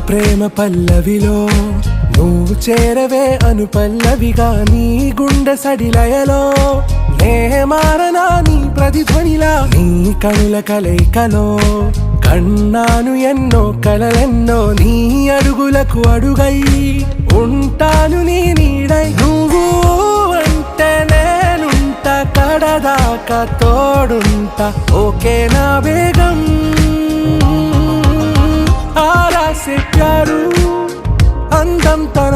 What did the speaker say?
ప్రేమ పల్లవిలో నువ్వు చేరవే అను పల్లవిగా నీ గుండె సడిలయలో నే మారనా నీ ప్రతిధ్వనిలా నీ కనుల కలయికలో కన్నాను ఎన్నో కలలెన్నో నీ అడుగులకు అడుగై ఉంటాను నీ నీడై నువ్వు అంటే నేనుంట కడదాకా తోడుంటా ఓకే నా బేగం ఆరా से प्यारू అందం తన